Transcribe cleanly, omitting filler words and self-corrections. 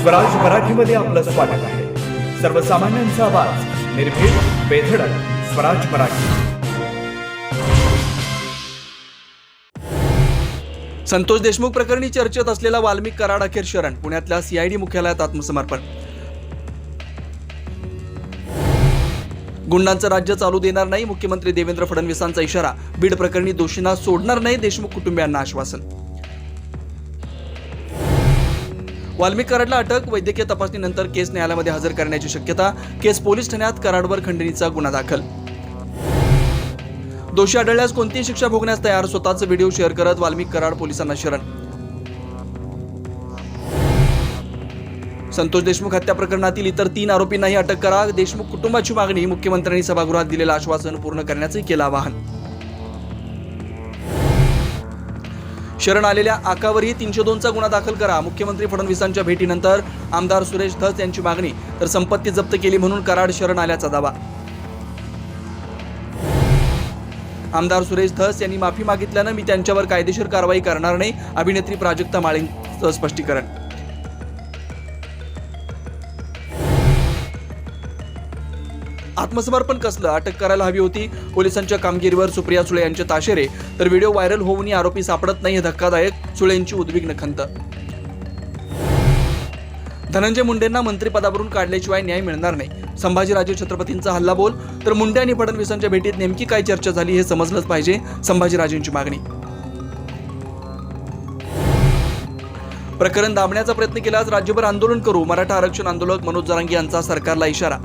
स्वराज मराठीमध्ये आपलं स्वागत आहे. सर्वसामान्यांचा आवाज, निर्भीड, बेधडक, स्वराज मराठी. संतोष देशमुख प्रकरणी चर्चेत असलेला वाल्मिक कराड अखेर शरण. पुण्यातल्या सीआयडी मुख्यालयात आत्मसमर्पण. गुंडांचं राज्य चालू देणार नाही, मुख्यमंत्री देवेंद्र फडणवीसांचा इशारा. बीड प्रकरणी दोषींना सोडणार नाही, देशमुख कुटुंबियांना आश्वासन. वाल्मिक कराडला अटक, वैद्यकीय तपासणीनंतर केस न्यायालयामध्ये हजर करण्याची शक्यता. केस पोलीस ठाण्यात, कराडवर खंडणीचा गुन्हा दाखल. दोषी आढळल्यास कोणतीही शिक्षा भोगण्यास तयार, स्वतःचा व्हिडिओ शेअर करत वाल्मिक कराड पोलिसांना शरण. संतोष देशमुख हत्या प्रकरणातील इतर 3 आरोपींनाही अटक करा. देशमुख कुटुंबाची मागणी, मुख्यमंत्र्यांनी सभागृहात दिलेलं आश्वासन पूर्ण करण्याचे केलं आवाहन. शरण आलेल्या आकावरही 302चा गुन्हा दाखल करा. मुख्यमंत्री फडणवीसांच्या भेटीनंतर आमदार सुरेश धस यांची मागणी, तर संपत्ती जप्त केली म्हणून कराड शरण आल्याचा दावा. आमदार सुरेश धस यांनी माफी मागितल्यानं मी त्यांच्यावर कायदेशीर कारवाई करणार नाही, अभिनेत्री प्राजक्ता माळेंचं स्पष्टीकरण. आत्मसमर्पण कसलं, अटक करायला हवी होती. पोलिसांच्या कामगिरीवर सुप्रिया सुळे यांचे ताशेरे, तर व्हिडिओ व्हायरल होऊनही आरोपी सापडत नाही, हे धक्कादायक. सुळेंची उद्विग्न खंत. धनंजय मुंडेंना मंत्रिपदावरून काढल्याशिवाय न्याय मिळणार नाही, संभाजीराजे छत्रपतींचा हल्लाबोल. तर मुंडे आणि फडणवीसांच्या भेटीत नेमकी काय चर्चा झाली हे समजलंच पाहिजे, संभाजीराजेंची मागणी. प्रकरण दाबण्याचा प्रयत्न केल्यास राज्यभर आंदोलन करू, मराठा आरक्षण आंदोलक मनोज जरांगे यांचा सरकारला इशारा.